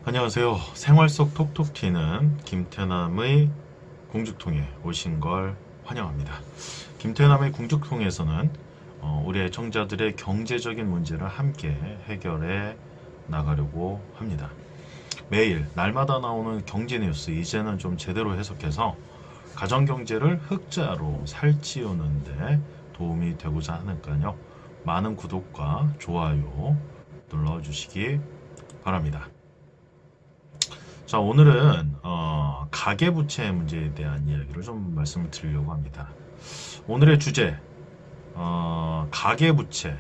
안녕하세요. 생활 속 톡톡 튀는 김태남의 궁죽통에 오신 걸 환영합니다. 김태남의 궁죽통에서는 우리 애청자들의 경제적인 문제를 함께 해결해 나가려고 합니다. 매일 날마다 나오는 경제 뉴스 이제는 좀 제대로 해석해서 가정경제를 흑자로 살찌우는데 도움이 되고자 하니까요. 많은 구독과 좋아요 눌러주시기 바랍니다. 자, 오늘은 가계부채 문제에 대한 이야기를 좀 말씀을 드리려고 합니다. 오늘의 주제, 가계부채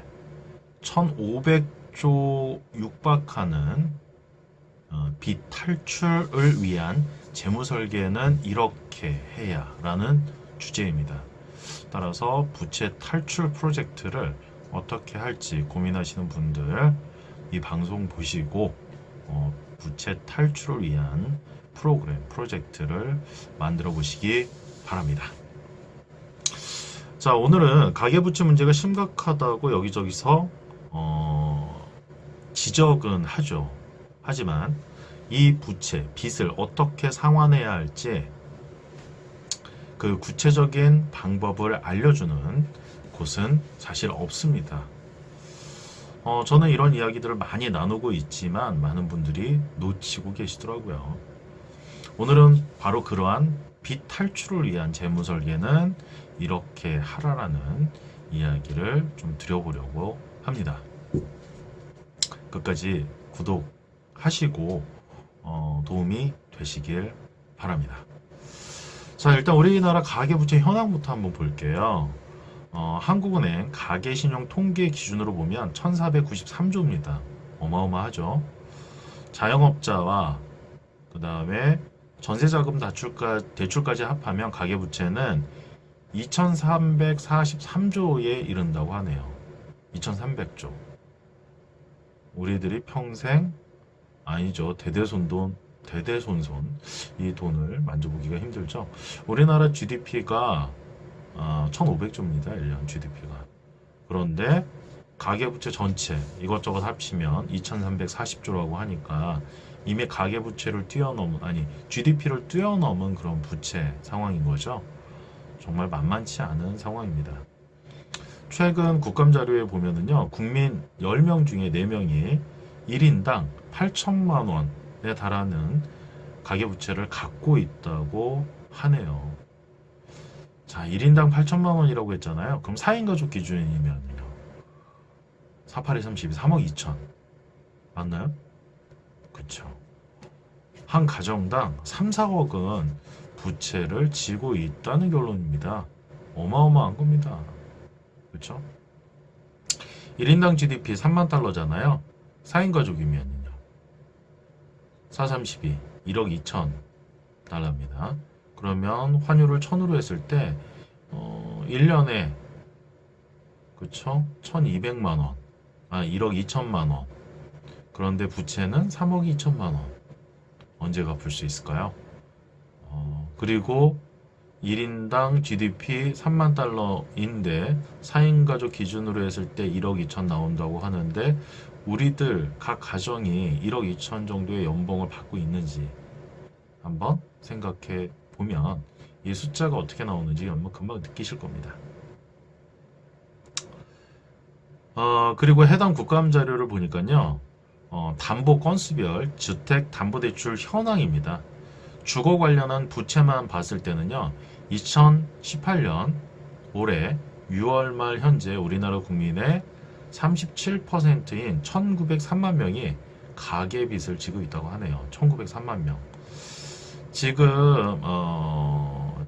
1500조 육박하는 빚 탈출을 위한 재무설계는 이렇게 해야 라는 주제입니다. 따라서 부채 탈출 프로젝트를 어떻게 할지 고민하시는 분들 이 방송 보시고 부채 탈출을 위한 프로그램, 프로젝트를 만들어 보시기 바랍니다. 자, 오늘은 가계부채 문제가 심각하다고 여기저기서 지적은 하죠. 하지만 이 부채, 빚을 어떻게 상환해야 할지 그 구체적인 방법을 알려주는 곳은 사실 없습니다. 저는 이런 이야기들을 많이 나누고 있지만 많은 분들이 놓치고 계시더라고요. 오늘은 바로 그러한 빚 탈출을 위한 재무 설계는 이렇게 하라라는 이야기를 좀 드려보려고 합니다. 끝까지 구독하시고 도움이 되시길 바랍니다. 자, 일단 우리나라 가계부채 현황부터 한번 볼게요. 한국은행 가계신용 통계 기준으로 보면 1493조입니다. 어마어마하죠. 자영업자와 그 다음에 전세자금 대출까지 합하면 가계부채는 2343조에 이른다고 하네요. 2300조. 우리들이 평생 아니죠. 대대손손 이 돈을 만져보기가 힘들죠. 우리나라 GDP가 1500조입니다. 1년 GDP가. 그런데 가계부채 전체 이것저것 합치면 2340조라고 하니까 이미 가계부채를 GDP를 뛰어넘은 그런 부채 상황인 거죠. 정말 만만치 않은 상황입니다. 최근 국감 자료에 보면은요, 국민 10명 중에 4명이 1인당 8천만 원에 달하는 가계부채를 갖고 있다고 하네요. 자, 1인당 8천만 원이라고 했잖아요. 그럼 4인 가족 기준이면요. 48에 32, 3억 2천. 맞나요? 그쵸. 한 가정당 3, 4억은 부채를 지고 있다는 결론입니다. 어마어마한 겁니다. 그쵸? 1인당 GDP 3만 달러잖아요. 4인 가족이면요. 4, 32, 1억 2천 달러입니다. 그러면 환율을 1000으로 했을 때 1년에 그쵸? 1200만 원. 1억 2천만 원. 그런데 부채는 3억 2천만 원. 언제 갚을 수 있을까요? 그리고 1인당 GDP 3만 달러인데 4인 가족 기준으로 했을 때 1억 2천 나온다고 하는데 우리들 각 가정이 1억 2천 정도의 연봉을 받고 있는지 한번 생각해 보면 이 숫자가 어떻게 나오는지 금방 느끼실 겁니다. 그리고 해당 국감 자료를 보니까요, 담보 건수별 주택담보대출 현황입니다. 주거 관련한 부채만 봤을 때는요, 2018년 올해 6월 말 현재 우리나라 국민의 37%인 1903만 명이 가계빚을 지고 있다고 하네요. 1903만 명. 지금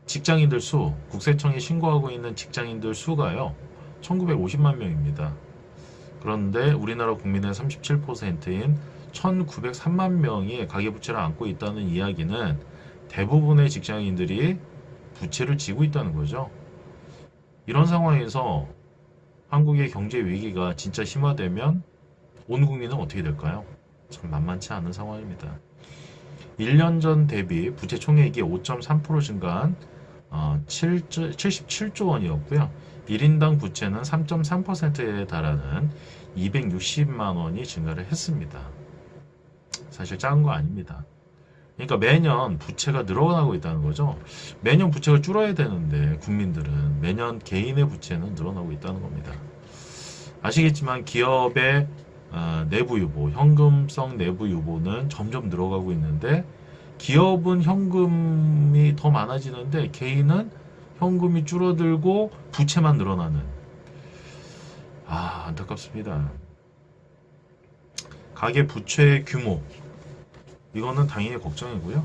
직장인들 수, 국세청이 신고하고 있는 직장인들 수가요, 1950만 명입니다. 그런데 우리나라 국민의 37%인 1903만 명이 가계부채를 안고 있다는 이야기는 대부분의 직장인들이 부채를 지고 있다는 거죠. 이런 상황에서 한국의 경제 위기가 진짜 심화되면 온 국민은 어떻게 될까요? 참 만만치 않은 상황입니다. 1년 전 대비 부채 총액이 5.3% 증가한 77조 원이었고요. 1인당 부채는 3.3%에 달하는 260만 원이 증가를 했습니다. 사실 작은 거 아닙니다. 그러니까 매년 부채가 늘어나고 있다는 거죠. 매년 부채가 줄어야 되는데 국민들은 매년 개인의 부채는 늘어나고 있다는 겁니다. 아시겠지만 기업의 내부 유보, 현금성 내부 유보는 점점 늘어가고 있는데 기업은 현금이 더 많아지는데 개인은 현금이 줄어들고 부채만 늘어나는, 안타깝습니다. 가계 부채의 규모, 이거는 당연히 걱정이고요.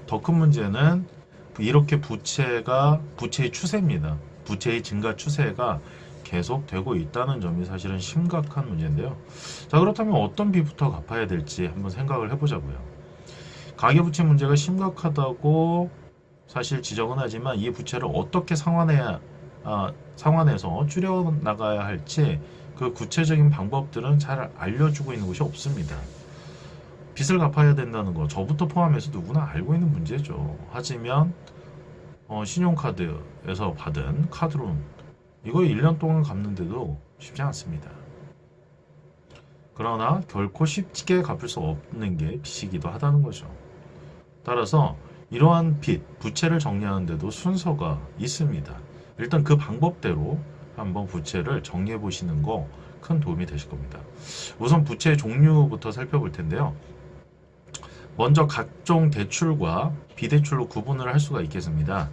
더 큰 문제는 이렇게 부채의 추세입니다. 부채의 증가 추세가 계속되고 있다는 점이 사실은 심각한 문제인데요. 자, 그렇다면 어떤 빚부터 갚아야 될지 한번 생각을 해보자고요. 가계부채 문제가 심각하다고 사실 지적은 하지만 이 부채를 어떻게 상환해서 줄여나가야 할지 그 구체적인 방법들은 잘 알려주고 있는 곳이 없습니다. 빚을 갚아야 된다는 거 저부터 포함해서 누구나 알고 있는 문제죠. 하지만 신용카드에서 받은 카드론 이거 1년 동안 갚는데도 쉽지 않습니다. 그러나 결코 쉽게 갚을 수 없는 게 빚이기도 하다는 거죠. 따라서 이러한 부채를 정리하는 데도 순서가 있습니다. 일단 그 방법대로 한번 부채를 정리해 보시는 거 큰 도움이 되실 겁니다. 우선 부채의 종류부터 살펴볼 텐데요. 먼저 각종 대출과 비대출로 구분을 할 수가 있겠습니다.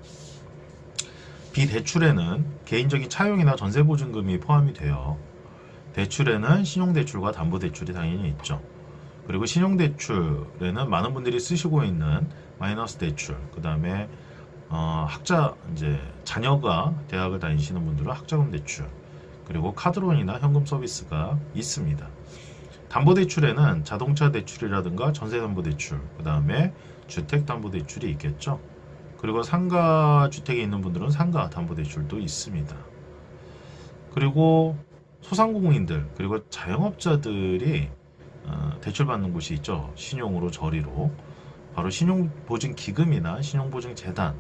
비대출에는 개인적인 차용이나 전세보증금이 포함이 돼요. 대출에는 신용대출과 담보대출이 당연히 있죠. 그리고 신용대출에는 많은 분들이 쓰시고 있는 마이너스 대출, 그 다음에 자녀가 대학을 다니시는 분들은 학자금 대출, 그리고 카드론이나 현금 서비스가 있습니다. 담보대출에는 자동차 대출이라든가 전세담보대출, 그 다음에 주택담보대출이 있겠죠. 그리고 상가주택에 있는 분들은 상가담보대출도 있습니다. 그리고 소상공인들, 그리고 자영업자들이 대출받는 곳이 있죠. 신용으로 저리로. 바로 신용보증기금이나 신용보증재단,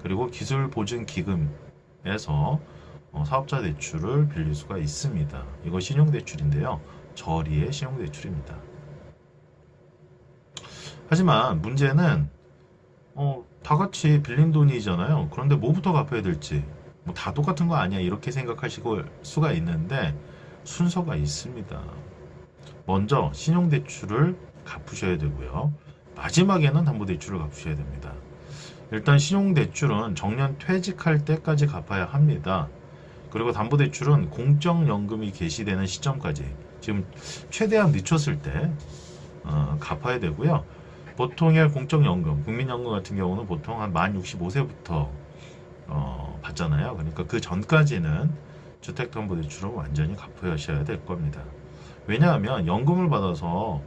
그리고 기술보증기금에서 사업자 대출을 빌릴 수가 있습니다. 이거 신용대출인데요. 저리의 신용대출입니다. 하지만 문제는 다 같이 빌린 돈이잖아요. 그런데 뭐부터 갚아야 될지 다 똑같은 거 아니야 이렇게 생각하실 수가 있는데 순서가 있습니다. 먼저 신용대출을 갚으셔야 되고요. 마지막에는 담보대출을 갚으셔야 됩니다. 일단 신용대출은 정년 퇴직할 때까지 갚아야 합니다. 그리고 담보대출은 공적연금이 개시되는 시점까지, 지금 최대한 늦췄을 때 갚아야 되고요. 보통의 공적연금, 국민연금 같은 경우는 보통 한 만 65세부터 받잖아요. 그러니까 그 전까지는 주택담보대출은 완전히 갚으셔야 될 겁니다. 왜냐하면 연금을 받아서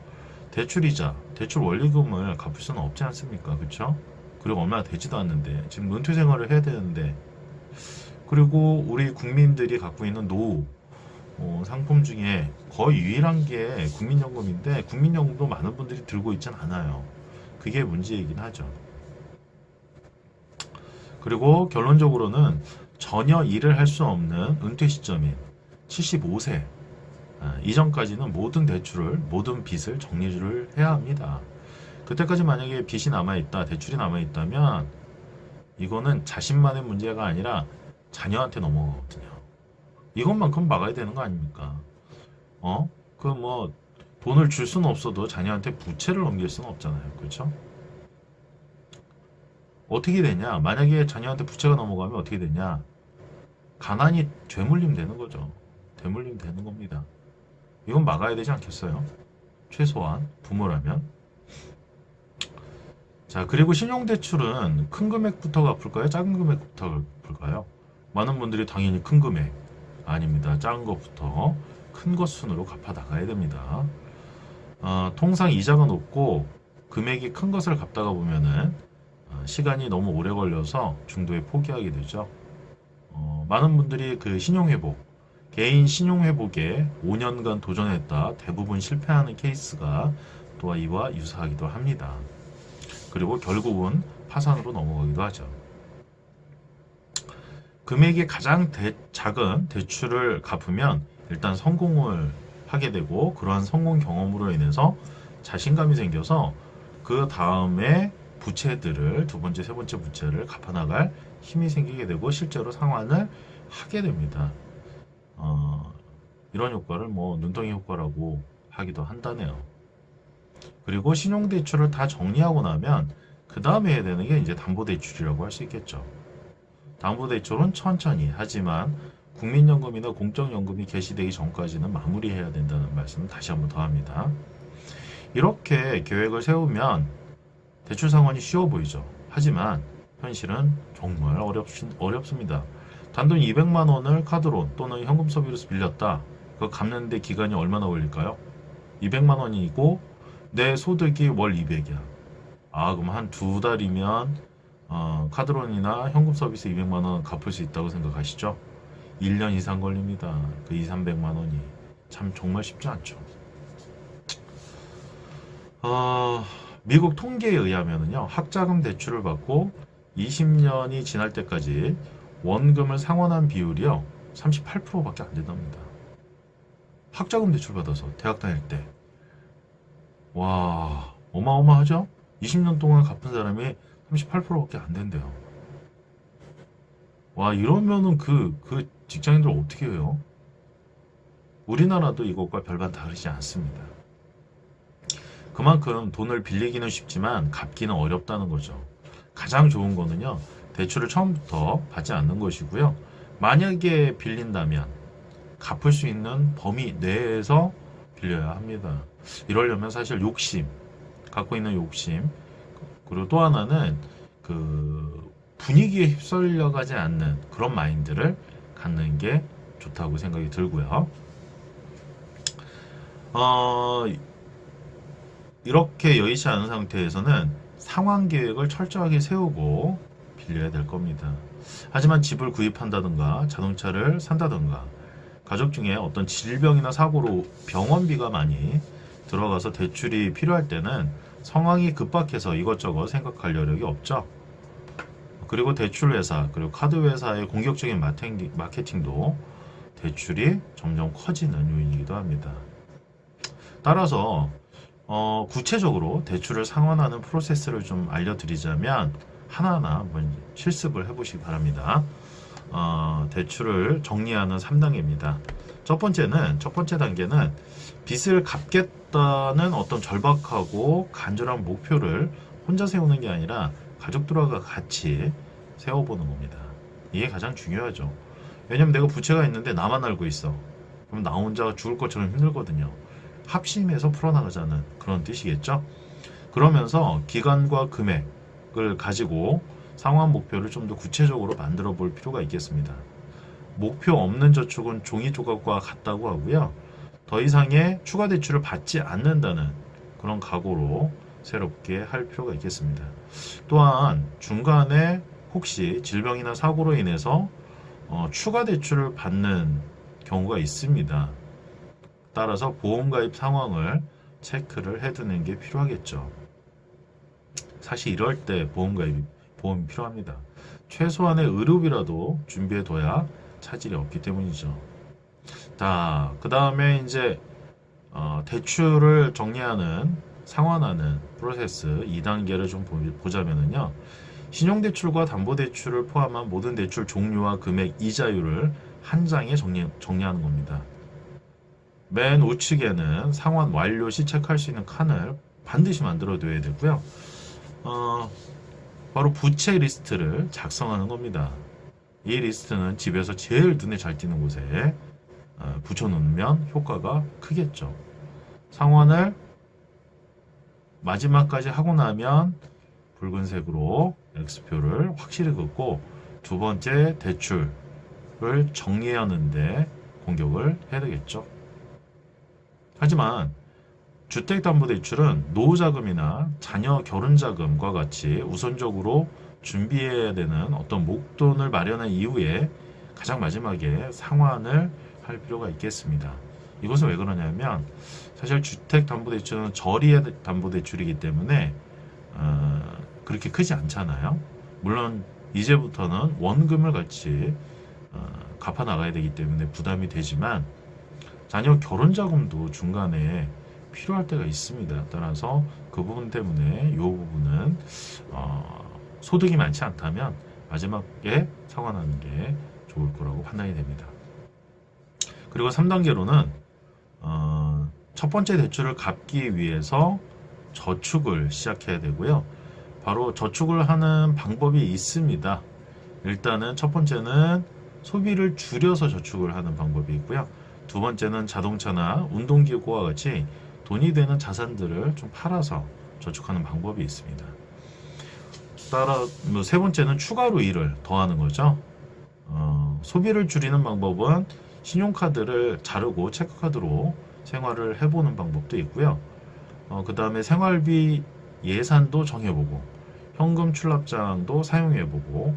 대출이자, 대출 원리금을 갚을 수는 없지 않습니까? 그렇죠? 그리고 얼마나 되지도 않는데 지금 은퇴 생활을 해야 되는데, 그리고 우리 국민들이 갖고 있는 노후 상품 중에 거의 유일한 게 국민연금인데 국민연금도 많은 분들이 들고 있진 않아요. 그게 문제이긴 하죠. 그리고 결론적으로는 전혀 일을 할 수 없는 은퇴 시점인 75세 이전까지는 모든 대출을, 모든 빚을 정리를 해야 합니다. 그때까지 만약에 빚이 남아있다, 대출이 남아있다면 이거는 자신만의 문제가 아니라 자녀한테 넘어가거든요. 이것만큼 막아야 되는 거 아닙니까? 돈을 줄 수는 없어도 자녀한테 부채를 넘길 수는 없잖아요. 그렇죠? 어떻게 되냐? 만약에 자녀한테 부채가 넘어가면 어떻게 되냐? 가난이 되물림 되는 거죠. 되물림 되는 겁니다. 이건 막아야 되지 않겠어요? 최소한 부모라면. 자, 그리고 신용대출은 큰 금액부터 갚을까요? 작은 금액부터 갚을까요? 많은 분들이 당연히 큰 금액, 아닙니다. 작은 것부터 큰 것 순으로 갚아 나가야 됩니다. 통상 이자가 높고 금액이 큰 것을 갚다가 보면은 시간이 너무 오래 걸려서 중도에 포기하게 되죠. 많은 분들이 그 신용회복, 개인 신용회복에 5년간 도전했다 대부분 실패하는 케이스가 또한 이와 유사하기도 합니다. 그리고 결국은 파산으로 넘어가기도 하죠. 금액이 가장 작은 대출을 갚으면 일단 성공을 하게 되고, 그러한 성공 경험으로 인해서 자신감이 생겨서 그 다음에 부채들을 두 번째, 세 번째 부채를 갚아나갈 힘이 생기게 되고 실제로 상환을 하게 됩니다. 이런 효과를 뭐 눈덩이 효과라고 하기도 한다네요. 그리고 신용대출을 다 정리하고 나면 그 다음에 해야 되는 게 이제 담보대출이라고 할 수 있겠죠. 담보대출은 천천히 하지만 국민연금이나 공적연금이 개시되기 전까지는 마무리해야 된다는 말씀을 다시 한번 더 합니다. 이렇게 계획을 세우면 대출 상환이 쉬워 보이죠. 하지만 현실은 정말 어렵습니다. 단돈 200만 원을 카드론 또는 현금 서비스로 빌렸다. 그거 갚는데 기간이 얼마나 걸릴까요? 200만 원이고 내 소득이 월 200이야. 그럼 한 두 달이면 카드론이나 현금 서비스 200만 원 갚을 수 있다고 생각하시죠? 1년 이상 걸립니다. 그 2, 300만 원이. 참 정말 쉽지 않죠. 미국 통계에 의하면요. 학자금 대출을 받고 20년이 지날 때까지 원금을 상환한 비율이요. 38%밖에 안 된답니다. 학자금 대출 받아서 대학 다닐 때. 와, 어마어마하죠? 20년 동안 갚은 사람이 38%밖에 안 된대요. 와, 이러면은 그 직장인들 어떻게 해요? 우리나라도 이것과 별반 다르지 않습니다. 그만큼 돈을 빌리기는 쉽지만 갚기는 어렵다는 거죠. 가장 좋은 거는요, 대출을 처음부터 받지 않는 것이고요. 만약에 빌린다면 갚을 수 있는 범위 내에서 빌려야 합니다. 이러려면 사실 욕심, 갖고 있는 욕심, 그리고 또 하나는 그 분위기에 휩쓸려가지 않는 그런 마인드를 갖는 게 좋다고 생각이 들고요. 이렇게 여의치 않은 상태에서는 상환 계획을 철저하게 세우고 빌려야 될 겁니다. 하지만 집을 구입한다든가 자동차를 산다든가 가족 중에 어떤 질병이나 사고로 병원비가 많이 들어가서 대출이 필요할 때는 상황이 급박해서 이것저것 생각할 여력이 없죠. 그리고 대출 회사, 그리고 카드 회사의 공격적인 마케팅도 대출이 점점 커지는 요인이기도 합니다. 따라서 구체적으로 대출을 상환하는 프로세스를 좀 알려드리자면 하나하나 한번 실습을 해보시기 바랍니다. 대출을 정리하는 3단계입니다. 첫 번째 단계는 빚을 갚겠다는 어떤 절박하고 간절한 목표를 혼자 세우는 게 아니라 가족들과 같이 세워보는 겁니다. 이게 가장 중요하죠. 왜냐면 내가 부채가 있는데 나만 알고 있어. 그럼 나 혼자 죽을 것처럼 힘들거든요. 합심해서 풀어나가자는 그런 뜻이겠죠. 그러면서 기간과 금액을 가지고 상환 목표를 좀 더 구체적으로 만들어 볼 필요가 있겠습니다. 목표 없는 저축은 종이 조각과 같다고 하고요. 더 이상의 추가 대출을 받지 않는다는 그런 각오로 새롭게 할 필요가 있겠습니다. 또한 중간에 혹시 질병이나 사고로 인해서 추가 대출을 받는 경우가 있습니다. 따라서 보험 가입 상황을 체크를 해두는 게 필요하겠죠. 사실 이럴 때 보험이 필요합니다. 최소한의 의료비라도 준비해둬야 차질이 없기 때문이죠. 그 다음에 이제 대출을 정리하는 상환하는 프로세스 2단계를 좀 보자면요. 신용대출과 담보대출을 포함한 모든 대출 종류와 금액, 이자율을 한 장에 정리하는 겁니다. 맨 우측에는 상환 완료 시 체크할 수 있는 칸을 반드시 만들어 둬야 되고요. 바로 부채 리스트를 작성하는 겁니다. 이 리스트는 집에서 제일 눈에 잘 띄는 곳에 붙여놓으면 효과가 크겠죠. 상환을 마지막까지 하고 나면 붉은색으로 X표를 확실히 긋고 두 번째 대출을 정리하는데 공격을 해야 되겠죠. 하지만 주택담보대출은 노후자금이나 자녀 결혼자금과 같이 우선적으로 준비해야 되는 어떤 목돈을 마련한 이후에 가장 마지막에 상환을 할 필요가 있겠습니다. 이것은 왜 그러냐면 사실 주택담보대출은 저리의 담보대출이기 때문에 그렇게 크지 않잖아요. 물론 이제부터는 원금을 같이 갚아 나가야 되기 때문에 부담이 되지만 자녀 결혼자금도 중간에 필요할 때가 있습니다. 따라서 그 부분 때문에 이 부분은 소득이 많지 않다면 마지막에 상환하는 게 좋을 거라고 판단이 됩니다. 그리고 3단계로는 첫 번째 대출을 갚기 위해서 저축을 시작해야 되고요. 바로 저축을 하는 방법이 있습니다. 일단은 첫 번째는 소비를 줄여서 저축을 하는 방법이 있고요. 두 번째는 자동차나 운동기구와 같이 돈이 되는 자산들을 좀 팔아서 저축하는 방법이 있습니다. 따라 세 번째는 추가로 일을 더하는 거죠. 소비를 줄이는 방법은 신용카드를 자르고 체크카드로 생활을 해보는 방법도 있고요. 그 다음에 생활비 예산도 정해보고 현금 출납장도 사용해보고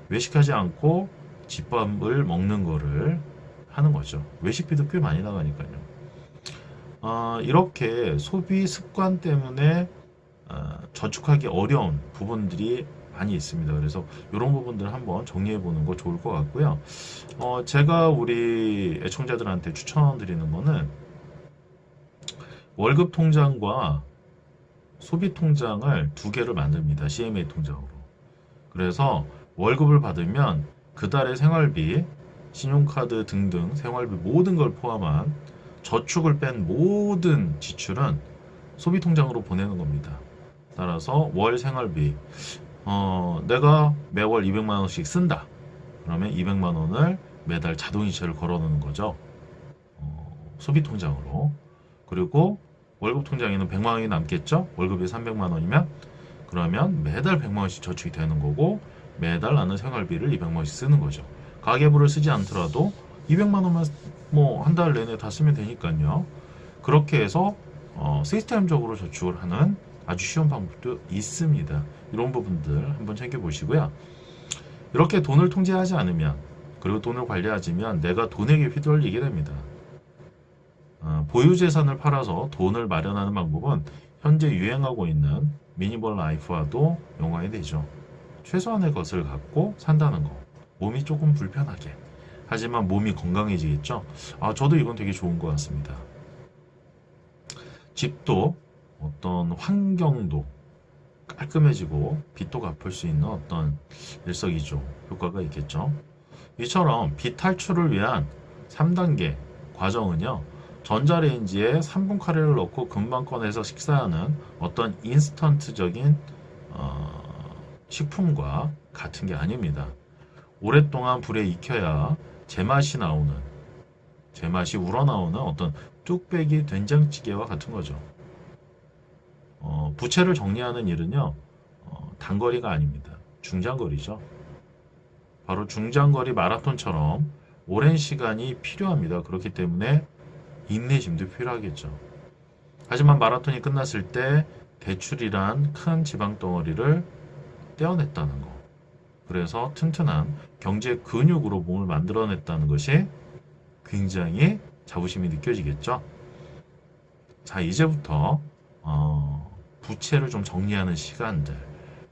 외식하지 않고 집밥을 먹는 거를 하는 거죠. 외식비도 꽤 많이 나가니까요. 이렇게 소비 습관 때문에 저축하기 어려운 부분들이 많이 있습니다. 그래서 이런 부분들 한번 정리해 보는 거 좋을 것 같고요. 제가 우리 애청자들한테 추천드리는 거는 월급 통장과 소비 통장을 두 개를 만듭니다. CMA 통장으로. 그래서 월급을 받으면 그 달의 생활비, 신용카드 등등 생활비 모든 걸 포함한 저축을 뺀 모든 지출은 소비 통장으로 보내는 겁니다. 따라서 월 생활비, 내가 매월 200만 원씩 쓴다. 그러면 200만 원을 매달 자동이체를 걸어놓는 거죠. 소비 통장으로. 그리고 월급 통장에는 100만 원이 남겠죠? 월급이 300만 원이면 그러면 매달 100만 원씩 저축이 되는 거고 매달 나는 생활비를 200만 원씩 쓰는 거죠. 가계부를 쓰지 않더라도 200만 원만 뭐 한 달 내내 다 쓰면 되니까요. 그렇게 해서 시스템적으로 저축을 하는 아주 쉬운 방법도 있습니다. 이런 부분들 한번 챙겨보시고요. 이렇게 돈을 통제하지 않으면 그리고 돈을 관리하지면 내가 돈에게 휘둘리게 됩니다. 보유재산을 팔아서 돈을 마련하는 방법은 현재 유행하고 있는 미니멀 라이프와도 연관이 되죠. 최소한의 것을 갖고 산다는 거. 몸이 조금 불편하게. 하지만 몸이 건강해지겠죠. 저도 이건 되게 좋은 것 같습니다. 집도 어떤 환경도 깔끔해지고 빚도 갚을 수 있는 어떤 일석이조 효과가 있겠죠. 이처럼 빚 탈출을 위한 3단계 과정은요. 전자레인지에 3분 카레를 넣고 금방 꺼내서 식사하는 어떤 인스턴트적인 식품과 같은 게 아닙니다. 오랫동안 불에 익혀야 제맛이 우러나오는 어떤 뚝배기 된장찌개와 같은 거죠. 부채를 정리하는 일은요, 단거리가 아닙니다. 중장거리죠. 바로 중장거리 마라톤처럼 오랜 시간이 필요합니다. 그렇기 때문에 인내심도 필요하겠죠. 하지만 마라톤이 끝났을 때 대출이란 큰 지방 덩어리를 떼어냈다는 거. 그래서 튼튼한 경제 근육으로 몸을 만들어냈다는 것이 굉장히 자부심이 느껴지겠죠. 자, 이제부터 부채를 좀 정리하는 시간들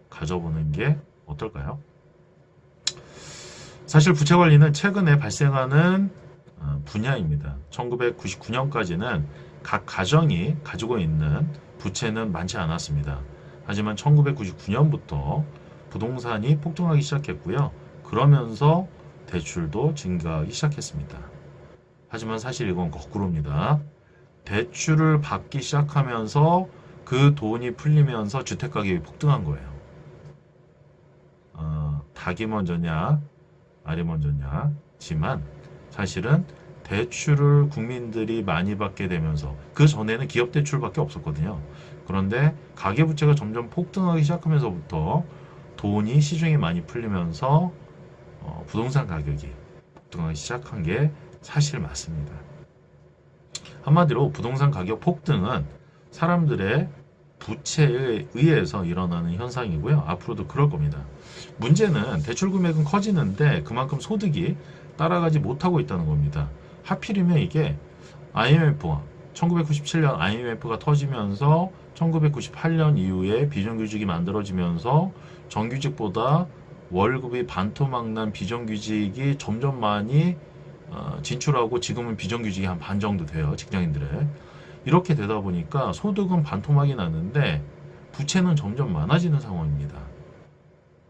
가져보는 게 어떨까요? 사실 부채 관리는 최근에 발생하는 분야입니다. 1999년까지는 각 가정이 가지고 있는 부채는 많지 않았습니다. 하지만 1999년부터 부동산이 폭등하기 시작했고요. 그러면서 대출도 증가하기 시작했습니다. 하지만 사실 이건 거꾸로입니다. 대출을 받기 시작하면서 그 돈이 풀리면서 주택가격이 폭등한 거예요. 닭이 먼저냐, 알이 먼저냐지만 사실은 대출을 국민들이 많이 받게 되면서 그 전에는 기업 대출밖에 없었거든요. 그런데 가계부채가 점점 폭등하기 시작하면서부터 돈이 시중에 많이 풀리면서 부동산 가격이 폭등하기 시작한 게 사실 맞습니다. 한마디로 부동산 가격 폭등은 사람들의 부채에 의해서 일어나는 현상이고요. 앞으로도 그럴 겁니다. 문제는 대출 금액은 커지는데 그만큼 소득이 따라가지 못하고 있다는 겁니다. 하필이면 이게 IMF와 1997년 IMF가 터지면서 1998년 이후에 비정규직이 만들어지면서 정규직보다 월급이 반토막난 비정규직이 점점 많이 진출하고 지금은 비정규직이 한 반 정도 돼요. 직장인들의. 이렇게 되다 보니까 소득은 반토막이 나는데 부채는 점점 많아지는 상황입니다.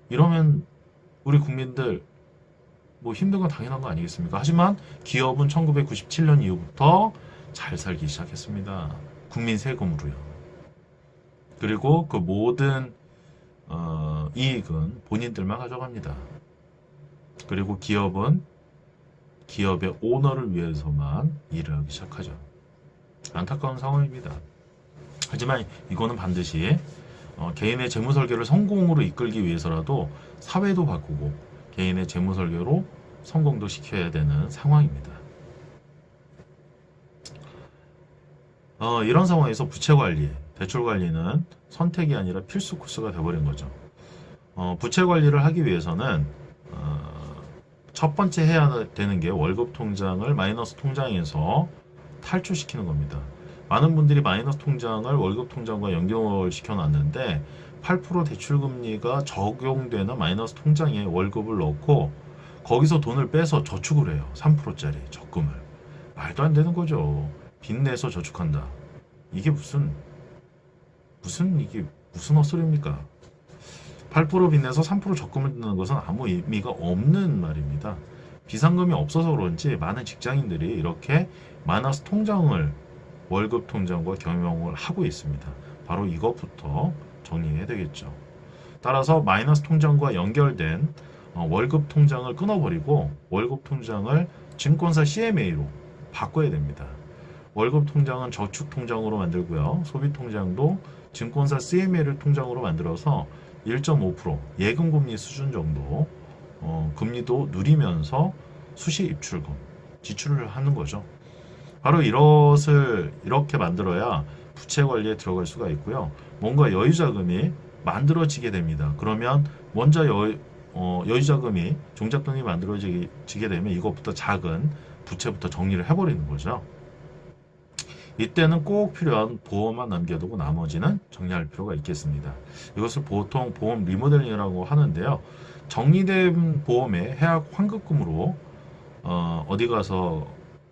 이러면 우리 국민들 뭐 힘든 건 당연한 거 아니겠습니까? 하지만 기업은 1997년 이후부터 잘 살기 시작했습니다. 국민 세금으로요. 그리고 그 모든 이익은 본인들만 가져갑니다. 그리고 기업은 기업의 오너를 위해서만 일을 하기 시작하죠. 안타까운 상황입니다. 하지만 이거는 반드시 개인의 재무 설계를 성공으로 이끌기 위해서라도 사회도 바꾸고 개인의 재무 설계로 성공도 시켜야 되는 상황입니다. 이런 상황에서 부채 관리, 대출 관리는 선택이 아니라 필수 코스가 되어버린 거죠. 부채 관리를 하기 위해서는 첫 번째 해야 되는 게 월급 통장을 마이너스 통장에서 탈출시키는 겁니다. 많은 분들이 마이너스 통장을 월급 통장과 연결시켜 놨는데 8% 대출금리가 적용되는 마이너스 통장에 월급을 넣고 거기서 돈을 빼서 저축을 해요. 3%짜리 적금을. 말도 안 되는 거죠. 빚내서 저축한다. 이게 이게 무슨 헛소리입니까? 8% 빚내서 3% 적금을 드는 것은 아무 의미가 없는 말입니다. 비상금이 없어서 그런지 많은 직장인들이 이렇게 마이너스 통장을 월급 통장과 겸용을 하고 있습니다. 바로 이것부터 정리해야 되겠죠. 따라서 마이너스 통장과 연결된 월급 통장을 끊어버리고 월급 통장을 증권사 CMA로 바꿔야 됩니다. 월급 통장은 저축 통장으로 만들고요. 소비 통장도 증권사 CMA를 통장으로 만들어서 1.5% 예금 금리 수준 정도 금리도 누리면서 수시 입출금 지출을 하는 거죠. 바로 이것을 이렇게 만들어야 부채 관리에 들어갈 수가 있고요. 뭔가 여유자금이 만들어지게 됩니다. 그러면 먼저 여유자금이 종잣돈이 만들어지게 되면 이것부터 작은 부채부터 정리를 해버리는 거죠. 이때는 꼭 필요한 보험만 남겨두고 나머지는 정리할 필요가 있겠습니다. 이것을 보통 보험 리모델링이라고 하는데요. 정리된 보험의 해약 환급금으로 어디 가서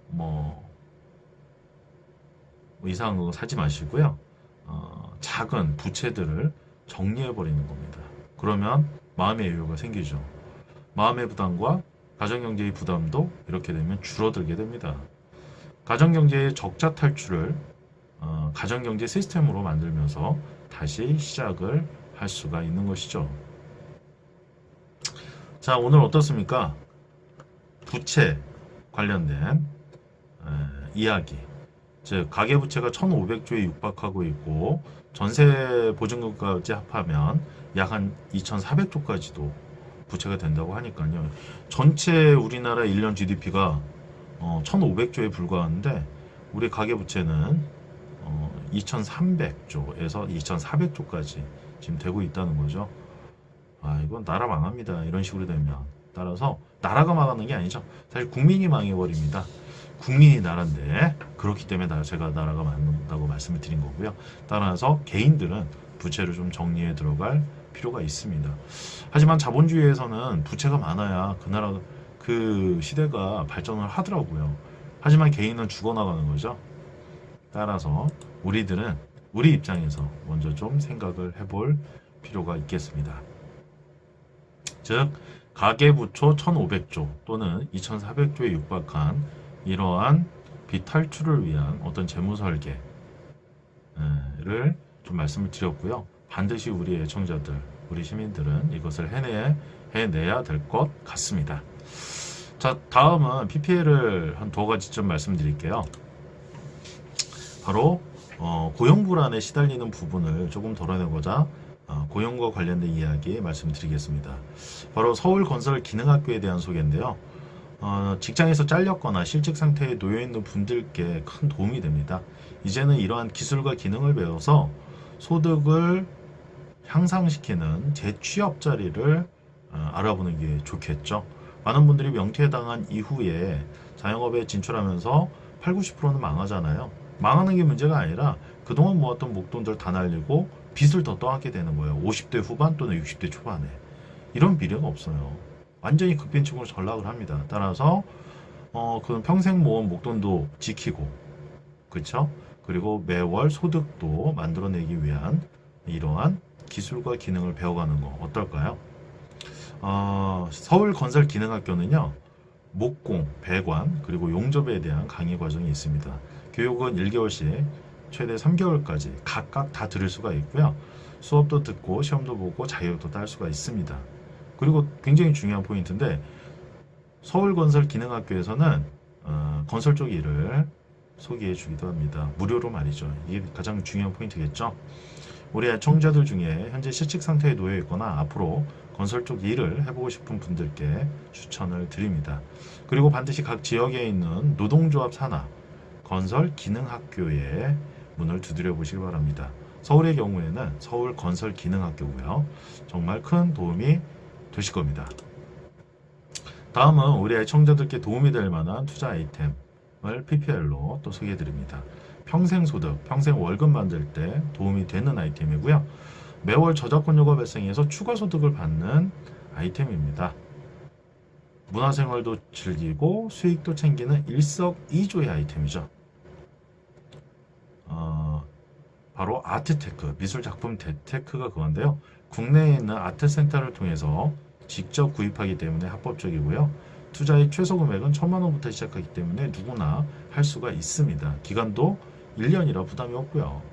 뭐 이상한 거 사지 마시고요. 작은 부채들을 정리해 버리는 겁니다. 그러면 마음의 여유가 생기죠. 마음의 부담과 가정경제의 부담도 이렇게 되면 줄어들게 됩니다. 가정경제의 적자 탈출을 가정경제 시스템으로 만들면서 다시 시작을 할 수가 있는 것이죠. 자, 오늘 어떻습니까? 부채 관련된 이야기. 즉 가계부채가 1,500조에 육박하고 있고 전세 보증금까지 합하면 약 한 2,400조까지도 부채가 된다고 하니까요. 전체 우리나라 1년 GDP가 1,500조에 불과한데 우리 가계부채는 2,300조에서 2,400조까지 지금 되고 있다는 거죠. 이건 나라 망합니다. 이런 식으로 되면. 따라서 나라가 망하는 게 아니죠. 사실 국민이 망해버립니다. 국민이 나라인데 그렇기 때문에 제가 나라가 망한다고 말씀을 드린 거고요. 따라서 개인들은 부채를 좀 정리해 들어갈 필요가 있습니다. 하지만 자본주의에서는 부채가 많아야 그 나라 그 시대가 발전을 하더라고요. 하지만 개인은 죽어나가는 거죠. 따라서 우리들은 우리 입장에서 먼저 좀 생각을 해볼 필요가 있겠습니다. 즉 가계부채 1,500조 또는 2,400조에 육박한 이러한 빚 탈출을 위한 어떤 재무 설계를 좀 말씀을 드렸고요. 반드시 우리 애청자들, 우리 시민들은 이것을 해내야 될 것 같습니다. 자, 다음은 PPL을 한 2가지 좀 말씀드릴게요. 바로 고용 불안에 시달리는 부분을 조금 덜어내고자 고용과 관련된 이야기 말씀드리겠습니다. 바로 서울건설기능학교에 대한 소개인데요. 직장에서 잘렸거나 실직 상태에 놓여 있는 분들께 큰 도움이 됩니다. 이제는 이러한 기술과 기능을 배워서 소득을 향상시키는 재취업 자리를 알아보는 게 좋겠죠. 많은 분들이 명퇴당한 이후에 자영업에 진출하면서 8, 90%는 망하잖아요. 망하는 게 문제가 아니라 그동안 모았던 목돈들 다 날리고 빚을 더 떠안게 되는 거예요. 50대 후반 또는 60대 초반에. 이런 미래가 없어요. 완전히 극빈층으로 전락을 합니다. 따라서 그 평생 모은 목돈도 지키고, 그렇죠? 그리고 매월 소득도 만들어내기 위한 이러한 기술과 기능을 배워가는 거 어떨까요? 서울건설기능학교는요, 목공, 배관, 그리고 용접에 대한 강의 과정이 있습니다. 교육은 1개월씩 최대 3개월까지 각각 다 들을 수가 있고요. 수업도 듣고 시험도 보고 자격도 딸 수가 있습니다. 그리고 굉장히 중요한 포인트인데, 서울건설기능학교에서는 건설 쪽 일을 소개해 주기도 합니다. 무료로 말이죠. 이게 가장 중요한 포인트겠죠. 우리 애청자들 중에 현재 실직 상태에 놓여 있거나 앞으로 건설 쪽 일을 해보고 싶은 분들께 추천을 드립니다. 그리고 반드시 각 지역에 있는 노동조합 산하 건설 기능학교에 문을 두드려 보시기 바랍니다. 서울의 경우에는 서울 건설 기능학교고요. 정말 큰 도움이 되실 겁니다. 다음은 우리 애청자들께 도움이 될 만한 투자 아이템을 PPL로 또 소개해 드립니다. 평생소득, 평생 월급 만들 때 도움이 되는 아이템이고요. 매월 저작권료가 발생해서 추가소득을 받는 아이템입니다. 문화생활도 즐기고 수익도 챙기는 일석이조의 아이템이죠. 바로 아트테크, 미술작품 대테크가 그건데요. 국내에 있는 아트센터를 통해서 직접 구입하기 때문에 합법적이고요. 투자의 최소 금액은 1,000만 원부터 시작하기 때문에 누구나 할 수가 있습니다. 기간도 1년이라 부담이 없고요.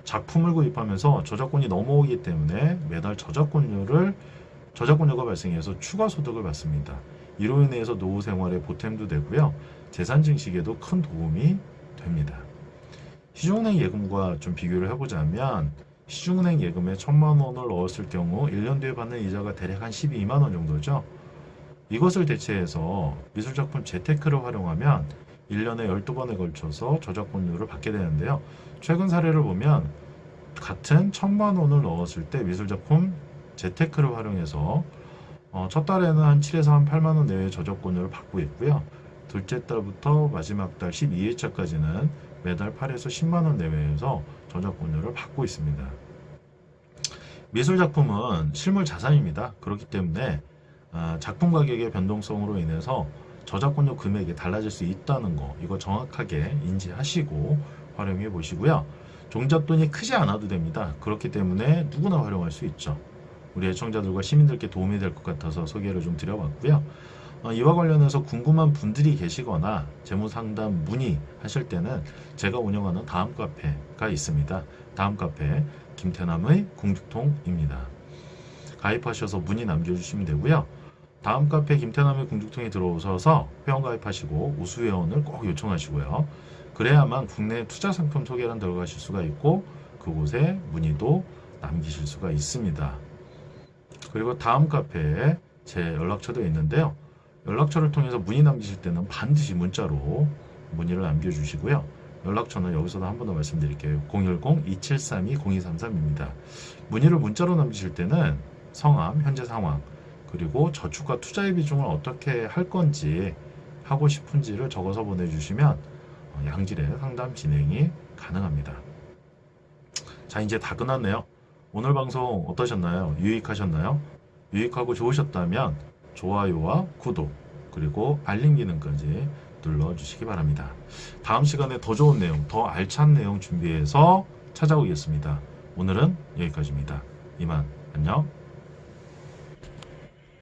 작품을 구입하면서 저작권이 넘어오기 때문에 매달 저작권료가 발생해서 추가 소득을 받습니다. 이로 인해서 노후 생활에 보탬도 되고요. 재산 증식에도 큰 도움이 됩니다. 시중은행 예금과 좀 비교를 해보자면, 시중은행 예금에 1,000만 원을 넣었을 경우 1년 뒤에 받는 이자가 대략 한 12만 원 정도죠. 이것을 대체해서 미술작품 재테크를 활용하면 1년에 12번에 걸쳐서 저작권료를 받게 되는데요. 최근 사례를 보면 같은 1,000만 원을 넣었을 때 미술작품 재테크를 활용해서 첫 달에는 한 7에서 한 8만 원 내외의 저작권료를 받고 있고요. 둘째 달부터 마지막 달 12일차까지는 매달 8에서 10만 원 내외에서 저작권료를 받고 있습니다. 미술작품은 실물 자산입니다. 그렇기 때문에 작품 가격의 변동성으로 인해서 저작권료 금액이 달라질 수 있다는 거, 이거 정확하게 인지하시고 활용해 보시고요. 종잣돈이 크지 않아도 됩니다. 그렇기 때문에 누구나 활용할 수 있죠. 우리 애청자들과 시민들께 도움이 될 것 같아서 소개를 좀 드려봤고요. 이와 관련해서 궁금한 분들이 계시거나 재무상담 문의하실 때는 제가 운영하는 다음 카페가 있습니다. 다음 카페 김태남의 궁죽통입니다. 가입하셔서 문의 남겨주시면 되고요. 다음 카페 김태남의 궁죽통에 들어오셔서 회원가입하시고 우수회원을 꼭 요청하시고요. 그래야만 국내 투자상품 소개란 들어가실 수가 있고 그곳에 문의도 남기실 수가 있습니다. 그리고 다음 카페에 제 연락처도 있는데요. 연락처를 통해서 문의 남기실 때는 반드시 문자로 문의를 남겨주시고요. 연락처는 여기서도 한 번 더 말씀드릴게요. 010-2732-0233입니다. 문의를 문자로 남기실 때는 성함, 현재 상황, 그리고 저축과 투자의 비중을 어떻게 할 건지, 하고 싶은지를 적어서 보내주시면 양질의 상담 진행이 가능합니다. 자, 이제 다 끝났네요. 오늘 방송 어떠셨나요? 유익하셨나요? 유익하고 좋으셨다면 좋아요와 구독, 그리고 알림 기능까지 눌러주시기 바랍니다. 다음 시간에 더 좋은 내용, 더 알찬 내용 준비해서 찾아오겠습니다. 오늘은 여기까지입니다. 이만 안녕.